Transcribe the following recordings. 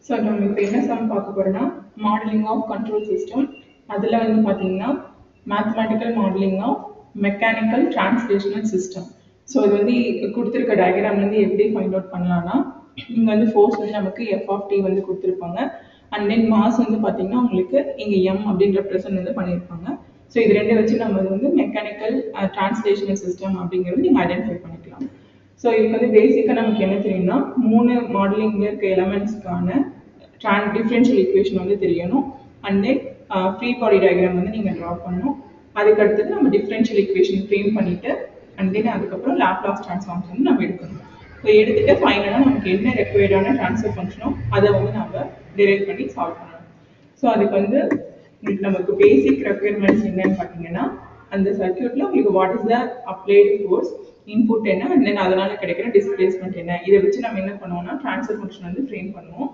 So நம்ம இப்போ என்ன சம் பார்க்க போறோம்னா மாடலிங் ஆஃப் கண்ட்ரோல் சிஸ்டம். அதில் வந்து பார்த்தீங்கன்னா mathematical modelling of mechanical translational system. So இது வந்து கொடுத்துருக்க டயக்ராம் வந்து எப்படி ஃபைண்ட் அவுட் பண்ணலாம்னா, இங்கே வந்து ஃபோர்ஸ் வந்து நமக்கு எஃப் ஆஃப் டி வந்து கொடுத்துருப்பாங்க. அண்ட் தென் மாஸ் வந்து பார்த்தீங்கன்னா உங்களுக்கு இங்கே எம் அப்படின்ற ப்ரெசன்ட் வந்து பண்ணியிருப்பாங்க. ஸோ இது ரெண்டு வச்சு நம்ம வந்து மெக்கானிக்கல் டிரான்ஸ்லேஷனல் சிஸ்டம் அப்படிங்கிறது நீங்கள் ஐடென்டிஃபை பண்ணிக்கலாம். ஸோ இதுக்கு வந்து பேசிக்காக நமக்கு என்ன தெரியும்னா, 3 மாடலிங்கில் இருக்க எலமெண்ட்ஸ்க்கான டிஃபரன்ஷியல் ஈக்குவேஷன் வந்து தெரியணும். And then free body diagram வந்து நீங்கள் ட்ரா பண்ணணும். அதுக்கடுத்தது நம்ம டிஃபரன்ஷியல் ஈக்குவேஷன் ஃப்ரேம் பண்ணிவிட்டு அண்ட் தென் அதுக்கப்புறம் லாப்லாஸ் ட்ரான்ஸ்ஃபார்ம்ஸ் வந்து நம்ம எடுக்கணும். ஸோ எடுத்துகிட்டு ஃபைனலாக நமக்கு என்ன ரெக்வயர்டான ட்ரான்ஸ்ஃபர் ஃபங்க்ஷனோ அதை வந்து நம்ம டிரைவ் பண்ணி சால்வ் பண்ணணும். ஸோ அதுக்கு வந்து நமக்கு பேசிக் ரெக்வயர்மெண்ட்ஸ் என்னன்னு பார்த்தீங்கன்னா, அந்த சர்க்யூட்டில் உங்களுக்கு what is the applied force, input என்ன, அண்ட் தென் அதனால கிடைக்கிற டிஸ்பிளேஸ்மெண்ட் என்ன, இதை வச்சு நம்ம என்ன பண்ணுவோம்னா ட்ரான்ஸ்ஃபர் ஃபங்க்ஷன் வந்து ஃப்ரேம் பண்ணுவோம்.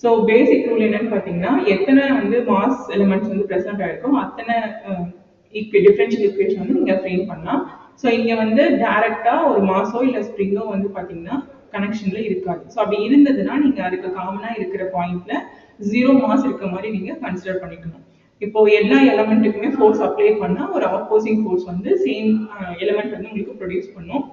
ஸோ பேசிக் ரூல் என்னன்னு பார்த்தீங்கன்னா, எத்தனை வந்து மாஸ் எலிமெண்ட்ஸ் வந்து ப்ரெசென்ட் ஆயிருக்கும் அத்தனை டிஃபரன்ஷியல் ஈக்குவேஷன் வந்து நீங்கள் ஃப்ரேம் பண்ணலாம். ஸோ இங்கே வந்து டைரக்டாக ஒரு மாஸோ இல்லை ஸ்ப்ரிங்கோ வந்து பார்த்தீங்கன்னா கனெக்ஷனில் இருக்காது. ஸோ அப்படி இருந்ததுன்னா நீங்கள் அதுக்கு காமனாக இருக்கிற பாயிண்ட்ல 0 மாஸ் இருக்க மாதிரி நீங்கள் கன்சிடர் பண்ணிக்கணும். இப்போ எல்லா எலமெண்ட்டுக்குமே ஃபோர்ஸ் அப்ளை பண்ணால் ஒரு ஆப்போசிங் ஃபோர்ஸ் வந்து சேம் எலமெண்ட் வந்து உங்களுக்கு ப்ரொடியூஸ் பண்ணும்.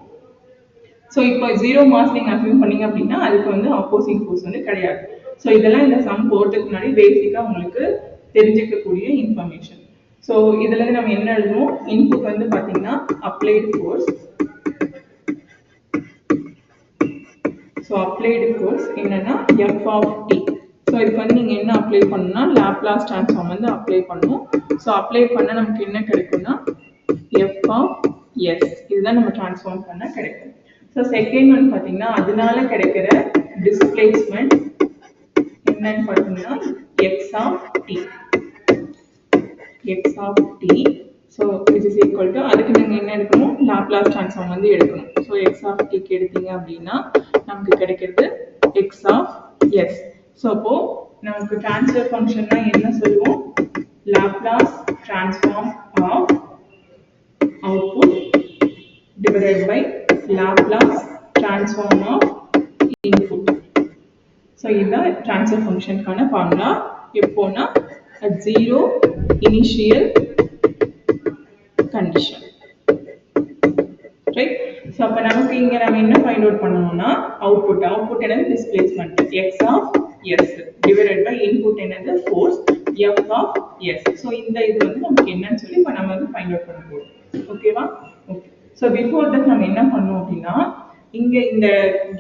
ஸோ இப்போ 0 மாஸ் நீங்கள் அசியூம் பண்ணீங்க அப்படின்னா அதுக்கு வந்து ஆப்போசிங் ஃபோர்ஸ் வந்து கிடையாது. ஸோ இதெல்லாம் இந்த சம் போகிறதுக்கு முன்னாடி பேசிக்காக உங்களுக்கு தெரிஞ்சிக்கக்கூடிய இன்ஃபர்மேஷன். ஸோ இதுலேருந்து நம்ம என்ன எழுதுவோம், இன்புட் வந்து பார்த்தீங்கன்னா applied force. So applied force என்னன்னா எஃப் ஆஃப் டி. ஸோ இதுக்கு வந்து நீங்கள் என்ன அப்ளை பண்ணணும்னா லாப்லாஸ் ட்ரான்ஸ்ஃபார்ம் வந்து அப்ளை பண்ணணும். ஸோ அப்ளை பண்ண நமக்கு என்ன கிடைக்கும்னா எஃப் ஆஃப் எஸ், இதுதான் நம்ம ட்ரான்ஸ்ஃபார்ம் பண்ண கிடைக்கும். ஸோ செகண்ட் ஒன் பார்த்தீங்கன்னா அதனால கிடைக்கிற டிஸ்பிளேஸ்மெண்ட் என்னன்னு பார்த்தீங்கன்னா X of T. X of T so it is equal to, அதுக்கு நீங்கள் என்ன எடுக்கணும், லாப்லாஸ் ட்ரான்ஸ்ஃபார்ம் வந்து எடுக்கணும். ஸோ எக்ஸ் ஆஃப் டிக்கு எடுத்தீங்க அப்படின்னா நமக்கு கிடைக்கிறது எக்ஸ் ஆஃப் எஸ். ஸோ அப்போ நமக்கு ட்ரான்ஸ்ஃபர் ஃபங்க்ஷன்னா என்ன சொல்லுவோம், Laplace transform of output divided by Laplace transform of input. So இதுதான் ட்ரான்ஸ்ஃபர் ஃபங்க்ஷனுக்கான ஃபார்முலா. எப்போனா at 0 initial condition, right? So அப்ப நமக்கு இங்க நம்ம என்ன ஃபைண்ட் அவுட் பண்ணனும்னா அவுட்புட் என்னது, displacement x of s divided by input என்னது, force f of s. so இந்த இது வந்து நமக்கு என்னன்னு சொல்லி இப்ப நம்ம வந்து ஃபைண்ட் அவுட் பண்ண போறோம். ஓகேவா? ஓகே. so before that நம்ம என்ன பண்ணோம் அப்படின்னா, இங்க இந்த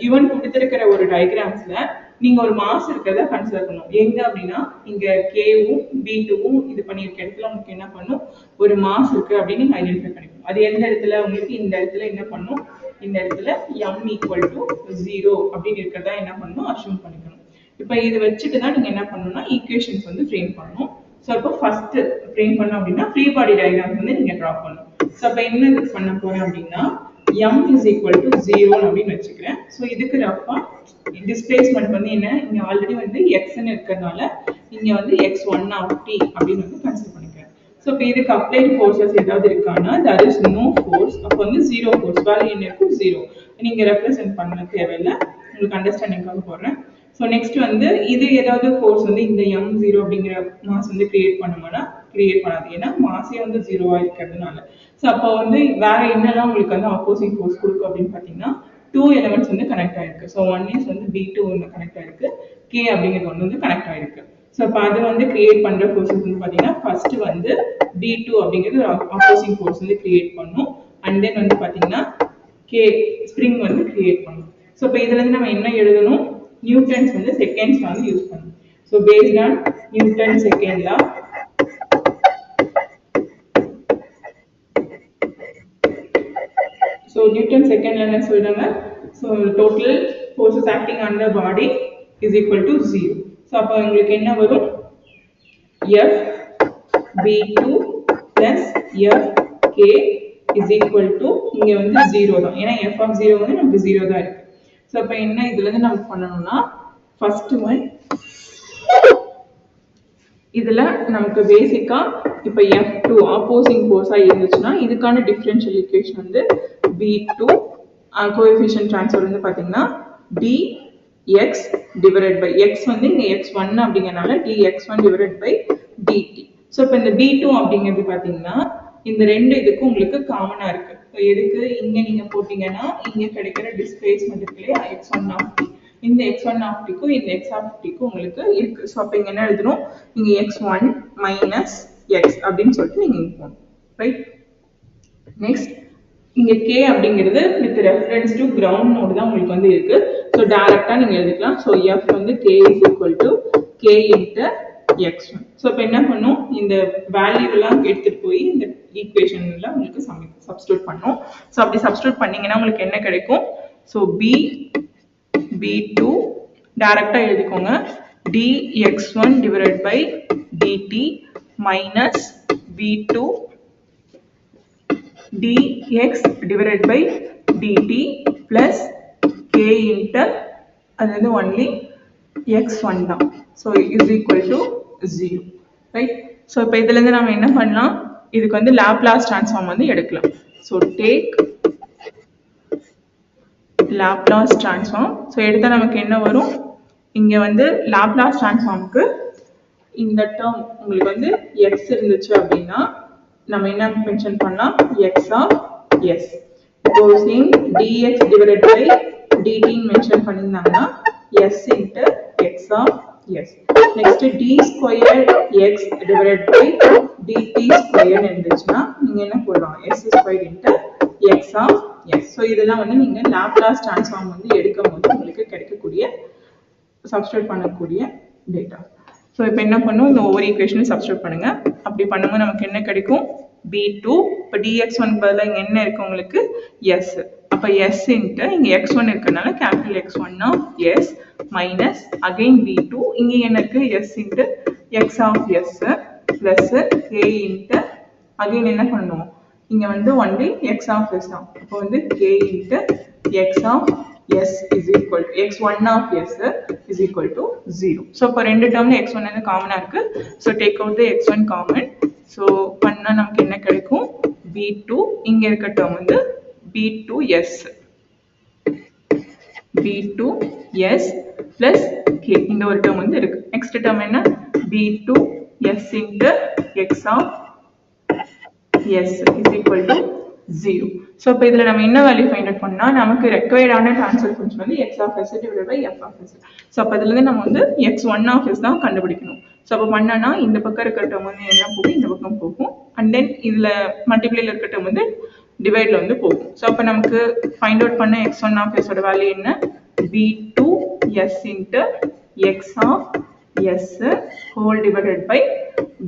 given கொடுத்திருக்கிற ஒரு டயகிராம்ஸ்ல நீங்க ஒரு மாஸ் இருக்கிறத கன்சிடர் பண்ணணும். எங்க அப்படின்னா இங்க கேவும் பி2வும் இது பண்ணியிருக்க இடத்துல உங்களுக்கு என்ன பண்ணும், ஒரு மாஸ் இருக்கு அப்படின்னு நீங்க ஐடென்டிஃபை பண்ணிக்கணும். அது எந்த இடத்துல உங்களுக்கு, இந்த இடத்துல என்ன பண்ணும், இந்த இடத்துல m ஈக்குவல் டு 0 அப்படின்னு இருக்கிறதா என்ன பண்ணணும், அஸ்யூம் பண்ணிக்கணும். இப்போ இது வச்சுட்டு தான் நீங்க என்ன பண்ணணும்னா ஈக்குவேஷன்ஸ் வந்து ஃப்ரேம் பண்ணணும். ஸோ இப்போ ஃபர்ஸ்ட் ஃப்ரேம் பண்ணோம் அப்படின்னா ஃப்ரீ பாடி டயக்ராம் வந்து நீங்க ட்ரா பண்ணணும். ஸோ அப்போ என்ன பண்ண போறேன் அப்படின்னா m is equal to 0 அப்படின்னு வச்சுக்கிறேன். ஸோ இதுக்கு ரஃபா டிஸ்பிளேஸ்மெண்ட் வந்து என்ன, இங்க ஆல்ரெடி வந்து xன்னு இருக்கிறதுனால இங்க வந்து x1 of t அப்படின்னு வந்து கன்சிடர் பண்ணிக்கிறேன். ஸோ இப்போ இதுக்கு அப்ளைடு ஃபோர்ஸஸ் ஏதாவது இருக்கான்னா there is no force. அப்போ வந்து 0 ஃபோர்ஸ், வேல்யூ என்ன இருக்கும், 0. நீங்க ரெப்ரசென்ட் பண்ண தேவையில்லை, உங்களுக்கு அண்டர்ஸ்டாண்டிங்காக போடுறேன். ஸோ நெக்ஸ்ட் வந்து இது ஏதாவது ஃபோர்ஸ் வந்து இந்த m0 அப்படிங்கிற மாஸ் வந்து கிரியேட் பண்ணுமானா கிரியேட் பண்ணாது, ஏன்னா மாஸே வந்து 0வா இருக்கிறதுனால. ஸோ அப்போ வந்து வேற என்னெல்லாம் உங்களுக்கு வந்து ஆப்போசிட் ஃபோர்ஸ் கொடுக்கும் அப்படின்னு பார்த்தீங்கன்னா 2 எலிமெண்ட்ஸ் வந்து கனெக்ட் ஆயிருக்கு. ஸோ 1 இஸ் வந்து B2 ஒன்று கனெக்ட் ஆயிருக்கு, K அப்படிங்கிறது ஒன்று வந்து கனெக்ட் ஆயிருக்கு. ஸோ இப்போ அது வந்து கிரியேட் பண்ற ஃபோர்ஸஸ் வந்து பார்த்தீங்கன்னா ஃபர்ஸ்ட் வந்து B2 அப்படிங்கிறது ஒரு ஆப்போசிங் ஃபோர்ஸ் வந்து கிரியேட் பண்ணும். அண்ட் தென் வந்து பார்த்தீங்கன்னா K ஸ்ப்ரிங் வந்து கிரியேட் பண்ணும். ஸோ இப்போ இதுல இருந்து நம்ம என்ன எழுதணும், நியூட்டன்ஸ் வந்து செகண்ட்ஸ் வந்து யூஸ் பண்ணணும். So based on Newton second law, so Newton second law என்ன சொல்றாங்க, so total forces acting on the body is equal to 0. so அப்ப உங்களுக்கு என்ன வரும், F B2 plus F K is equal to, இங்க வந்து 0 தான், ஏன்னா F of 0 வந்து நமக்கு 0 தான் இருக்கு. so அப்ப என்ன இதுல இருந்து நம்ம பண்ணணும்னா ஃபர்ஸ்ட் ஒன் இதுல நமக்கு பேசிக்கா இப்ப F2 ஆப்போசிங் ஃபோர்ஸா இருந்துச்சுன்னா இதுக்கான டிஃபரன்ஷியல் ஈக்குவேஷன் வந்து B2 கோஎஃபிஷியன்ட் ட்ரான்ஸ்ஃபர் வந்து பாத்தீங்கன்னா D x divided by x வந்து இங்க x1 அப்படிங்கறனால dx1 divided by dt. So இப்போ இந்த b2 அப்படிங்கிறது பாத்தீங்கன்னா இந்த ரெண்டு இதுக்கு உங்களுக்கு காமனா இருக்கு. ஸோ எதுக்கு இங்க நீங்க போட்டீங்கன்னா இங்க கிடைக்கிற டிஸ்பிளேஸ்மெண்ட் இருக்கு இல்லையா x1 of t. இந்த x1 of t க்கும் இந்த x of t க்கும் உங்களுக்கு இருக்கு. ஸோ அப்போ இங்க என்ன எழுதணும், இங்க x1 minus x அப்படின்னு சொல்லிட்டு நீங்க இங்க போகணும், ரைட்? நெக்ஸ்ட் இங்க k அப்படிங்கிறது with reference to ground node தான் உங்களுக்கு வந்து இருக்கு. ஸோ டைரக்டா நீங்க எழுதிக்கலாம். ஸோ f வந்து k is equal to k into x1. So இப்போ என்ன பண்ணும், இந்த வேல்யூ எல்லாம் எடுத்துட்டு போய் இந்த ஈக்குவேஷன்ல உங்களுக்கு சப்ஸ்டிட்யூட் பண்ணும். ஸோ அப்படி சப்ஸ்டிட்யூட் பண்ணீங்கன்னா உங்களுக்கு என்ன கிடைக்கும், ஸோ b2 டைரக்டா எழுதிக்கோங்க, dx1 divided by dt minus b2 dx divided by dt plus k into அது வந்து only x1 தான். So is equal to 0, right? So இப்போ இதுல இருந்து நாம என்ன பண்ணலாம், இதுக்கு வந்து லாப்லாஸ் ட்ரான்ஸ்ஃபார்ம் வந்து எடுக்கலாம். So take Laplace transform. So எடுத்தா நமக்கு என்ன வரும், இங்க வந்து லாப்லாஸ் ட்ரான்ஸ்ஃபார்முக்கு இந்த டேர்ம் உங்களுக்கு வந்து x இருந்துச்சு அப்படின்னா நம்ம என்ன மென்ஷன் பண்ணலாம், x of s. Using dx divided by dt mention பண்ணிருந்தாங்கன்னா s into x of s. Next d squared x divided by dt squared இருந்துச்சுன்னா நீங்க என்ன போடலாம், s squared into x of s. So இதெல்லாம் வந்து நீங்க லாப்லாஸ் ட்ரான்ஸ்ஃபார்ம் வந்து எடுக்கும் போது உங்களுக்கு கிடைக்கக்கூடிய சப்ஸ்டிட்யூட் பண்ணக்கூடிய டேட்டா. ஸோ இப்போ என்ன பண்ணும், இந்த ஒவ்வொரு ஈக்குவேஷனும் சப்ஸ்டிட்யூட் பண்ணுங்க. அப்படி பண்ணும்போது நமக்கு என்ன கிடைக்கும், b2 இப்போ dx1 பதிலாக இங்கே என்ன இருக்கு உங்களுக்கு s. அப்போ s இன்ட்டு இங்கே x1 இருக்கிறதுனால capital x1 of s minus again b2 இங்கே என்ன இருக்கு s into x of s plus k into again என்ன பண்ணணும், இங்கே வந்து ஒன்லி x of s தான். அப்போ வந்து k into x of s is equal to x1 of s is equal to 0. So இப்போ ரெண்டு டேர்ம்ல x1 வந்து காமனா இருக்கு. So take out the x1 common. So பண்ணா நமக்கு என்ன கிடைக்கும், b2 இங்க இருக்க டேர்ம் வந்து b2s plus k இந்த ஒரு டேர்ம் வந்து இருக்கு. நெக்ஸ்ட் டேர்ம் என்ன, b2s into x of s is equal to 0. So இப்போ இதுல நம்ம என்ன வேல்யூ ஃபைண்ட் அவுட் பண்ணா நமக்கு ரெக்வயர்டான ட்ரான்ஸ்ஃபர் ஃபங்க்ஷன் வந்து x of s divided by f of s. So அப்போ இதுல இருந்து நம்ம வந்து x1 of s தான் கண்டுபிடிக்கணும். ஸோ அப்போ பண்ணனா இந்த பக்கம் இருக்க டேர்ம் வந்து என்ன போகும், இந்த பக்கம் போகும். அண்ட் தென் இதுல மல்டிப்ளைல இருக்க டேர்ம் வந்து டிவைட்ல வந்து போகும். ஸோ அப்போ நமக்கு ஃபைண்ட் அவுட் பண்ண x1 of s ஓட வேல்யூ என்ன, b2s into x of s whole divided by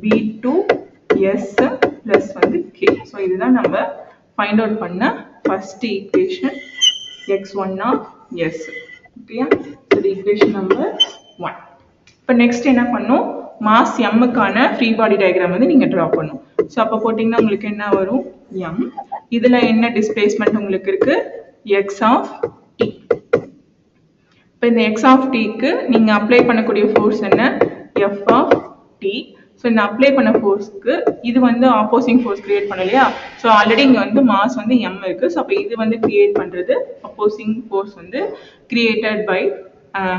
b2s plus வந்து k. ஸோ இதுதான் நம்ம find out பண்ண first equation x1 of s. ஓகேயா? So the equation number 1. இப்போ நெக்ஸ்ட் என்ன பண்ணும், மாஸ் m க்கான ஃப்ரீ பாடி டயக்ராம் வந்து நீங்க டிரா பண்ணும். ஸோ அப்போ போட்டிங்கன்னா உங்களுக்கு என்ன வரும், m. இதுல என்ன டிஸ்பிளேஸ்மெண்ட் உங்களுக்கு இருக்கு, x of t. இப்போ இந்த x of t க்கு நீங்க அப்ளை பண்ணக்கூடிய ஃபோர்ஸ் என்ன, f of t. ஸோ இந்த அப்ளை பண்ண ஃபோர்ஸ்க்கு இது வந்து ஆப்போசிங் ஃபோர்ஸ் கிரியேட் பண்ணலையா. ஸோ ஆல்ரெடி இங்கே வந்து மாஸ் வந்து m இருக்கு. ஸோ அப்போ இது வந்து கிரியேட் பண்ணுறது ஆப்போசிங் ஃபோர்ஸ் வந்து கிரியேட்டட் பை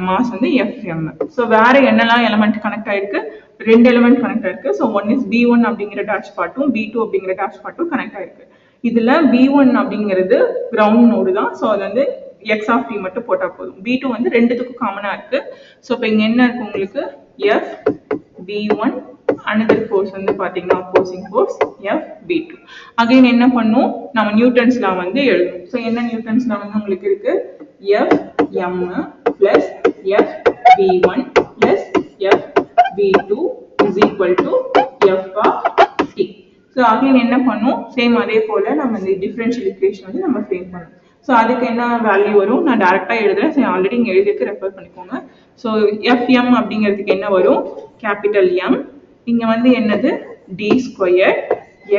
மாஸ் வந்து fm. ஸோ வேற என்னெல்லாம் எலமெண்ட் கனெக்ட் ஆயிருக்கு, ரெண்டு எலிமெண்ட் கனெக்ட் ஆயிருக்கு. ஸோ ஒன் இஸ் b1 அப்படிங்கிற டேஷ் பார்ட்டும் b2 அப்படிங்கிற டேஷ் பார்ட்டும் கனெக்ட் ஆயிருக்கு. இதுல b1 அப்படிங்கிறது கிரவுண்ட் நோடு தான். ஸோ அது வந்து x of t மட்டும் போட்டா போதும். b2 வந்து ரெண்டுத்துக்கும் காமனா இருக்கு. ஸோ இப்போ இங்க என்ன இருக்கு உங்களுக்கு, f b1 another force வந்து பாத்தீங்கன்னா opposing force f b2. Again என்ன பண்ணும், நம்ம நியூட்டன்ஸ் லா வந்து எழுதணும். ஸோ என்ன நியூட்டன்ஸ் லா வந்து உங்களுக்கு இருக்கு, f m plus f b1 plus f b2 is equal to f of t. So again என்ன பண்ணும், சேம் அதே போல நம்ம இந்த டிஃபரன்ஷியல் ஈக்குவேஷன் வந்து நம்ம ஃப்ரேம் பண்ணணும். ஸோ அதுக்கு என்ன வேல்யூ வரும், நான் டைரக்டா எழுதுறேன். ஸோ ஆல்ரெடி இங்கே எழுதிருக்கு, ரெஃபர் பண்ணிக்கோங்க. ஸோ fm அப்படிங்கிறதுக்கு என்ன வரும், கேபிட்டல் m. இங்க வந்து என்னது, d ஸ்கொயர்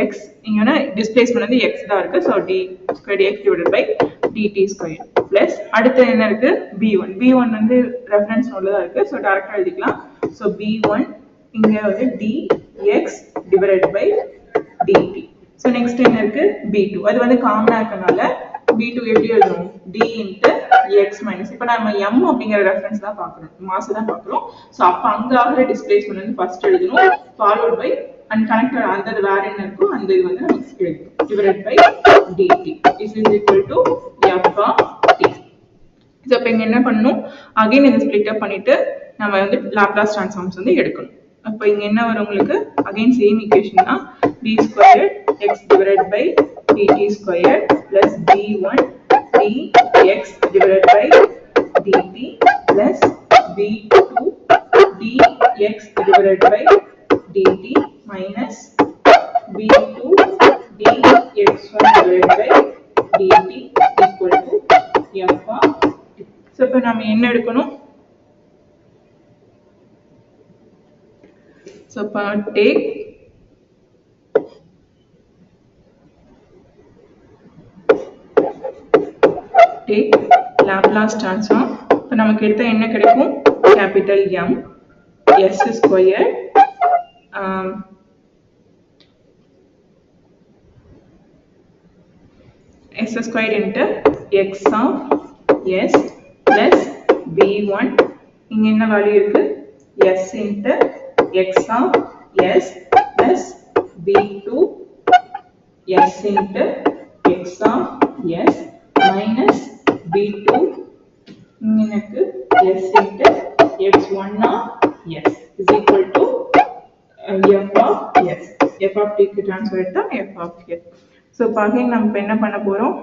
x. இங்க டிஸ்பிளேஸ்மெண்ட் வந்து x தான் இருக்கு. So d square x divided by dt square plus அடுத்து என்ன இருக்கு, b1. b1 வந்து ரெஃபரன்ஸ் நோட்ல தான் இருக்கு. ஸோ டைரக்டா எழுதிக்கலாம். ஸோ b1 இங்க வந்து dx divided by dt. So next என்ன இருக்கு, b2. அது வந்து காமனா இருக்கனால b2 எப்படி எழுதணும் d into x minus இப்போ நம்ம m அப்படிங்கிற ரெஃபரன்ஸ் தான் பார்க்கணும் மாஸ் தான் பார்க்குறோம் ஸோ அப்போ அங்கே ஆகிற டிஸ்பிளேஸ்மெண்ட் வந்து ஃபர்ஸ்ட் எழுதணும் ஃபாலோட் பை unconnected அந்த வேற என்ன இருக்கும் அந்த இது வந்து நமக்கு எழுதணும் divided by dt is equal to f of t so இப்போ இங்கே என்ன பண்ணணும் அகைன் இதை ஸ்ப்ளிட் அப் பண்ணிட்டு நம்ம வந்து லாப்லாஸ் ட்ரான்ஸ்ஃபார்ம்ஸ் வந்து எடுக்கணும் அப்போ இங்கே என்ன வரும் உங்களுக்கு அகைன் சேம் ஈக்குவேஷன் தான் d squared x divided by dt squared plus b1 dx divided by dt plus b2 dx divided by dt minus b2 dx1 divided by dt equal to f of t. So இப்போ நாம என்ன எடுக்கணும் so take Laplace transform இப்போ நமக்கு எடுத்தா என்ன கிடைக்கும் capital M s squared s squared into x of s plus b1 இங்க என்ன வேல்யூ இருக்கு s into x of s plus b2 s into x of s minus b2 இங்க எனக்கு s into x1 of s is equal to f of s f of t க்கு transfer எடுத்தா f of s so பாருங்க நம்ம என்ன பண்ண போறோம்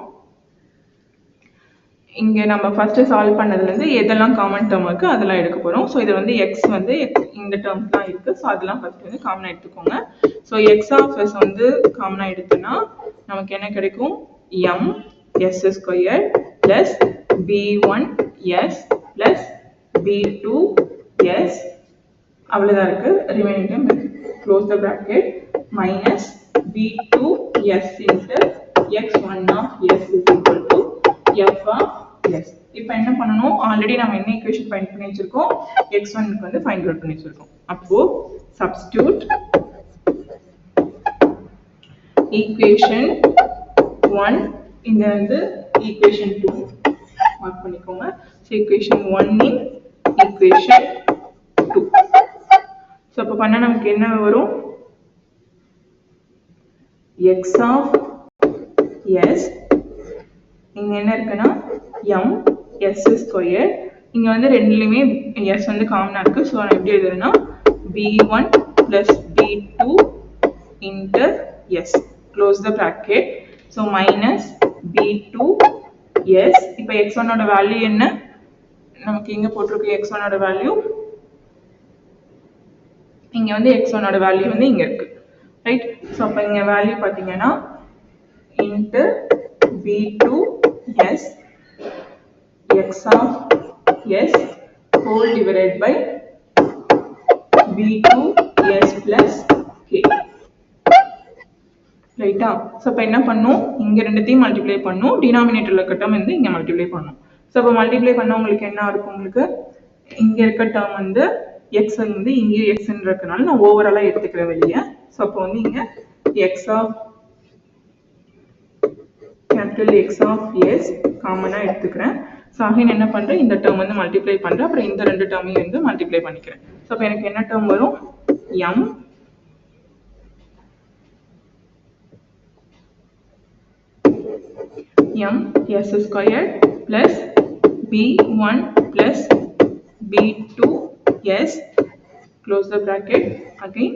இங்க நம்ம ஃபர்ஸ்ட் சால்வ் பண்ணதுல இருந்து எதெல்லாம் காமன் டேர்ம் இருக்கு அதெல்லாம் எடுக்க போறோம் சோ இது வந்து x வந்து இந்த டேர்ம்ஸ் தான் இருக்கு சோ அதெல்லாம் ஃபர்ஸ்ட் வந்து காமனா எடுத்துக்கோங்க சோ x of s வந்து காமனா எடுத்தனா நமக்கு என்ன கிடைக்கும் m s squared plus b1 s plus b2 s அவ்வளவுதான் இருக்கு remaining term close the bracket minus b2 s into x1 of s is equal to f of s இப்போ என்ன பண்ணனும் ஆல்ரெடி நாம என்ன ஈக்குவேஷன் ஃபைண்ட் பண்ணி வச்சிருக்கோம் x1 க்கு வந்து ஃபைண்ட் அவுட் பண்ணி வச்சிருக்கோம் அப்போ சப்ஸ்டிட்யூட் ஈக்குவேஷன் 1 இந்த வந்து ஈக்குவேஷன் 2 மார்க் பண்ணிக்கோங்க சோ ஈக்குவேஷன் 1 இன் ஈக்குவேஷன் 2 சோ அப்ப பண்ணா நமக்கு என்ன வரும் x of s இங்க என்ன இருக்குன்னா m s squared இங்க வந்து ரெண்டுலயுமே s வந்து காமனா இருக்கு சோ நான் எப்படி எழுதுறேன்னா b1 plus b2 into s close the bracket so minus b2 s இப்போ x1 ஓட வேல்யூ என்ன நமக்கு இங்க போட்டுருக்கு x1 ஓட வேல்யூ இங்க வந்து x1 ஓட வேல்யூ வந்து இங்க இருக்கு ரைட் சோ அப்ப இங்க வேல்யூ பாத்தீங்கன்னா into b2 s x of s whole divided by b2 s plus k ரைட்டா சோ அப்ப என்ன பண்ணனும் இங்க ரெண்டுத்தையும் மல்டிப்ளை பண்ணனும் டினாமினேட்டர்ல இருக்க டேர்ம் வந்து இங்க மல்டிப்ளை பண்ணனும் சோ அப்ப மல்டிப்ளை பண்ணா உங்களுக்கு என்ன இருக்கும் உங்களுக்கு இங்க இருக்க டேர்ம் வந்து x வந்து இங்க x ன்னு இருக்கனால நான் ஓவராலா எடுத்துக்கிறேன் வெளிய சோ அப்ப வந்து இங்க x of capital X of s காமனா எடுத்துக்கிறேன் சோ அகைன் என்ன பண்றேன் இந்த டேர்ம் வந்து மல்டிப்ளை பண்றேன் அப்புறம் இந்த ரெண்டு டேர்மையும் வந்து மல்டிப்ளை பண்ணிக்கிறேன் சோ அப்ப எனக்கு என்ன டேர்ம் வரும் m s squared plus b1 plus b2 s close the bracket again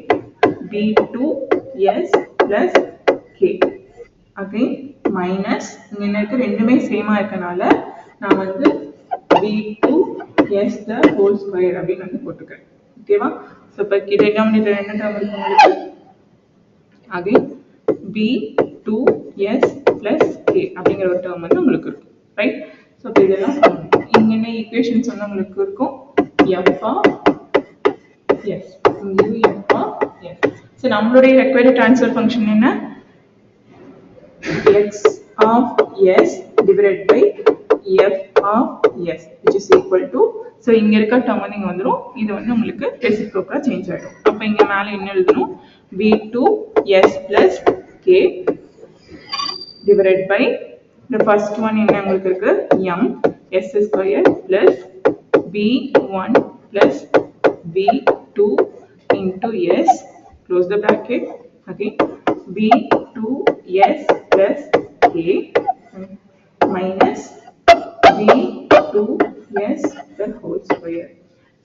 b2 s plus k again minus இங்க எனக்கு ரெண்டுமே சேமா இருக்கனால நான் வந்து b2 s the whole square அப்படி வந்து போட்டுக்கிறேன் ஓகேவா சோ இப்ப டினாமினேட்டர் என்ன டேர்ம் இருக்கு உங்களுக்கு again b2 s plus k அப்படிங்கற ஒரு டேர்ம் வந்து உங்களுக்கு இருக்கு ரைட் சோ இப்ப இதெல்லாம் இங்க என்ன ஈக்குவேஷன் சொன்னா உங்களுக்கு இருக்கும் f of s இங்க f of s சோ நம்மளுடைய required transfer function என்ன x of s divided by f of s which is equal to so இங்க இருக்க டேர்ம் வந்து இங்க வந்துரும் இது வந்து உங்களுக்கு ரெசிப்ரோக்கலா சேஞ்ச் ஆயிடும் அப்ப இங்க மேல என்ன எழுதணும் b2 s plus k divided by The first one என்ன உங்களுக்கு இருக்கு m s square plus b1 plus b2 into s, close the bracket, okay, b2s plus a minus b2s the whole square.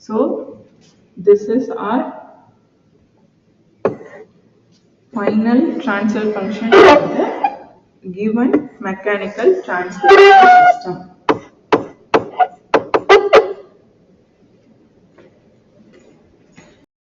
So this is our final transfer function of the given mechanical transfer system.